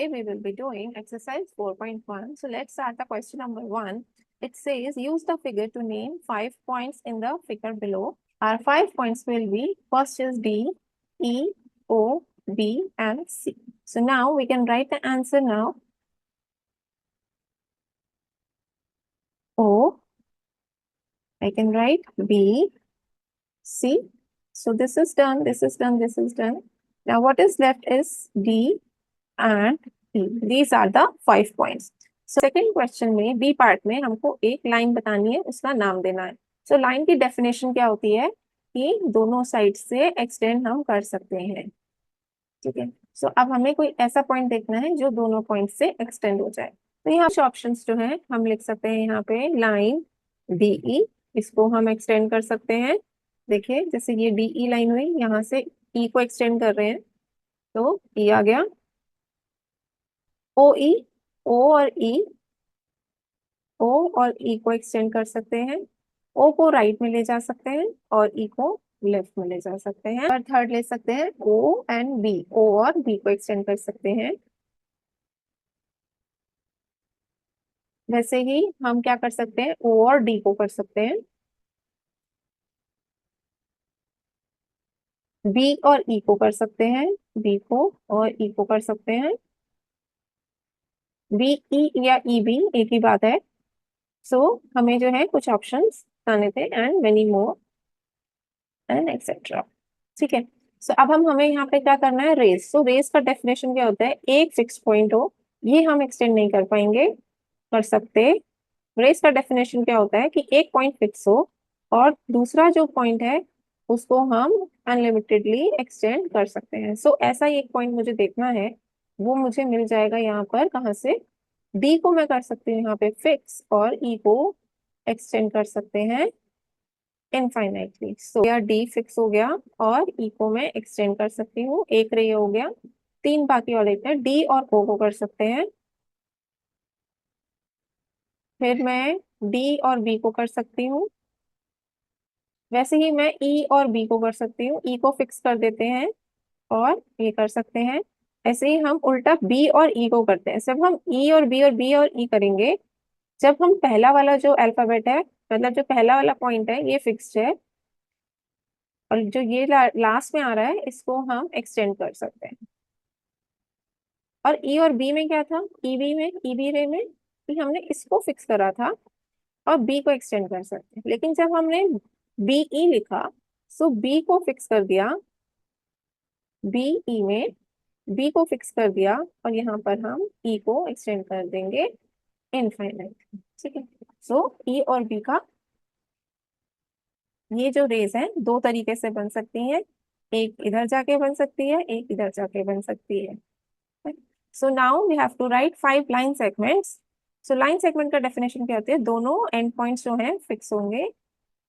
We will be doing exercise 4.1. So let's start the question number 1. It says use the figure to name 5 points in the figure below. Our 5 points will be first is D, E, O, B and C. So now we can write the answer now. O, I can write B, C. So this is done, this is done, this is done. Now what is left is D and E. These are the 5 points. So second question में B part में हमको एक line बतानी है, उसका नाम देना है. सो लाइन की डेफिनेशन क्या होती है कि दोनों साइड से एक्सटेंड हम कर सकते हैं. ठीक है. सो अब हमें कोई ऐसा पॉइंट देखना है जो दोनों पॉइंट से एक्सटेंड हो जाए. तो यहाँ कुछ ऑप्शंस जो है हम लिख सकते हैं. यहाँ पे लाइन डीई, इसको हम एक्सटेंड कर सकते हैं. देखिए जैसे ये डीई लाइन हुई, यहाँ से ई को एक्सटेंड कर रहे हैं तो ई आ गया. ओ ई, ओ और ई, ओ और ई को एक्सटेंड कर सकते हैं. ओ को राइट में ले जा सकते हैं और ई को लेफ्ट में ले जा सकते हैं. और थर्ड ले सकते हैं ओ एंड बी, ओ और बी को एक्सटेंड कर सकते हैं. वैसे ही हम क्या कर सकते हैं, ओ और डी को कर सकते हैं. बी और ई को कर सकते हैं, बी को और ई को कर सकते हैं. बी ई या ई बी एक ही बात है. सो हमें जो है कुछ ऑप्शंस बताने थे and many more and etcetera. ठीक है. सो अब हमें यहाँ पे क्या करना है, रेस. सो रेस का डेफिनेशन क्या होता है, एक फिक्स पॉइंट हो, ये हम एक्सटेंड नहीं कर पाएंगे, कर सकते. रेस का डेफिनेशन क्या होता है कि एक पॉइंट फिक्स हो और दूसरा जो पॉइंट है उसको हम अनलिमिटेडली एक्सटेंड कर सकते हैं. सो ऐसा ही एक पॉइंट मुझे देखना है, वो मुझे मिल जाएगा यहाँ पर. कहाँ से, डी को मैं कर सकती हूँ यहाँ पे फिक्स और ई को एक्सटेंड कर सकते हैं इनफाइनाइटली. सो या डी फिक्स हो गया और ई को मैं एक्सटेंड कर सकती हूँ. एक रे हो गया, तीन बाकी और लेते हैं. डी और ओ को कर सकते हैं, फिर मैं डी और बी को कर सकती हूँ. वैसे ही मैं ई और बी को कर सकती हूँ, ई को फिक्स कर देते हैं और ये कर सकते हैं. ऐसे ही हम उल्टा बी और ई को करते हैं. जब हम ई और बी और बी और ई करेंगे, जब हम पहला वाला जो अल्फाबेट है, मतलब जो पहला वाला पॉइंट है ये फिक्स्ड है और जो ये लास्ट में आ रहा है इसको हम एक्सटेंड कर सकते हैं. और ई और बी में क्या था, ई बी में, ई बी रे में कि हमने इसको फिक्स करा था और बी को एक्सटेंड कर सकते हैं. लेकिन जब हमने बी ई लिखा, सो बी को फिक्स कर दिया, बी ई में बी को फिक्स कर दिया और यहाँ पर हम ई को एक्सटेंड कर देंगे इनफाइनाइट. ठीक है. सो ई और बी का ये जो रेज है दो तरीके से बन सकती है, एक इधर जाके बन सकती है, एक इधर जाके बन सकती है. So now we have to write 5 line segments. So line segment का डेफिनेशन क्या होती है, दोनों एंड पॉइंट्स जो हैं फिक्स होंगे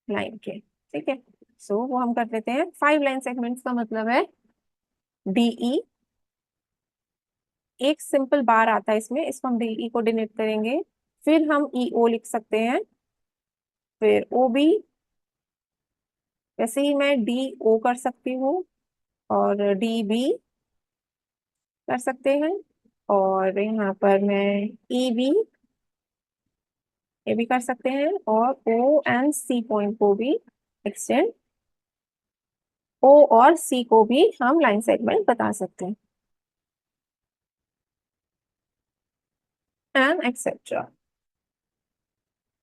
लाइन के. ठीक है. सो वो हम कर देते हैं. 5 लाइन सेगमेंट्स का मतलब है डीई, एक सिंपल बार आता है इसमें, इसको हम डीई को डिनोट करेंगे. फिर हम ई ओ लिख सकते हैं, फिर ओ बी, वैसे ही मैं डी ओ कर सकती हूँ और डी बी कर सकते हैं. और यहाँ पर मैं ई बी, ये भी कर सकते हैं. और ओ एंड सी पॉइंट को भी एक्सटेंड, ओ और सी को भी हम लाइन सेगमेंट बता सकते हैं एंड एक्सेट्रा.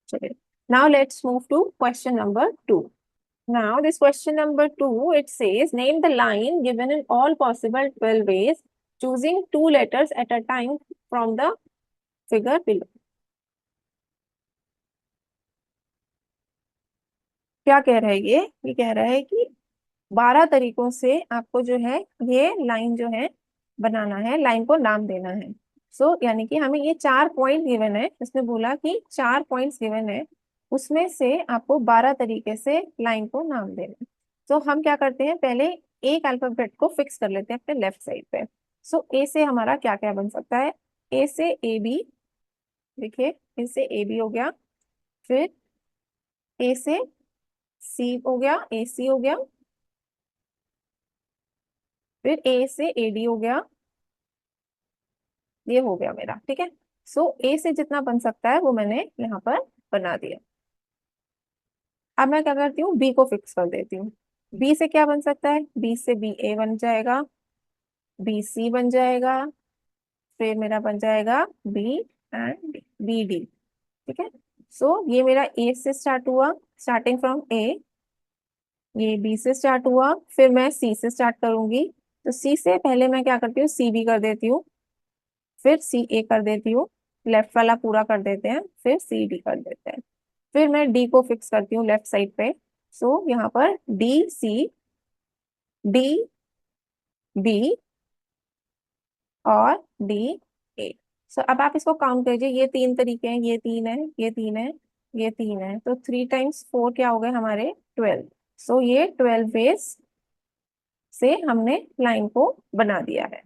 चलिए, now let's move to question number 2. Now this question number 2, it says name the line given in all possible 12 ways, choosing 2 letters at a time from the figure below. क्या कह रहा है ये कह रहा है कि 12 तरीकों से आपको जो है ये लाइन जो है बनाना है, लाइन को नाम देना है. सो यानी कि हमें ये 4 पॉइंट गिवन है, इसने बोला कि 4 पॉइंट्स गिवन है, उसमें से आपको 12 तरीके से लाइन को नाम देना है. तो हम क्या करते हैं, पहले एक अल्फाबेट को फिक्स कर लेते हैं अपने लेफ्ट साइड पे. सो ए से हमारा क्या क्या बन सकता है, ए से ए बी. देखिए ए से ए बी हो गया, फिर ए से सी हो गया, ए सी हो गया, फिर ए से ए डी हो गया, ये हो गया मेरा, ठीक है। सो ए से जितना बन सकता है वो मैंने यहाँ पर बना दिया। अब मैं क्या करती हूँ, बी को फिक्स कर देती हूँ। बी से क्या बन सकता है, बी से बी ए बन जाएगा, बी सी बन जाएगा, फिर मेरा बन जाएगा बी एंड बी डी, ठीक है। सो ये मेरा ए से स्टार्ट हुआ, स्टार्टिंग फ्रॉम ए, ये बी से स्टार्ट हुआ, फिर मैं सी से स्टार्ट करूंगी। तो सी से पहले मैं क्या करती हूँ, सी बी कर देती हूँ, फिर सी ए कर देती हूँ, लेफ्ट वाला पूरा कर देते हैं, फिर सी डी कर देते हैं। फिर मैं डी को फिक्स करती हूँ लेफ्ट साइड पे। सो यहाँ पर डी सी, डी बी और डी ए। सो अब आप इसको काउंट कीजिए, ये तीन तरीके हैं, ये तीन है, ये तीन है, ये तीन है, तो 3 × 4 क्या हो गए हमारे, 12। सो ये 12 वेज से हमने लाइन को बना दिया है।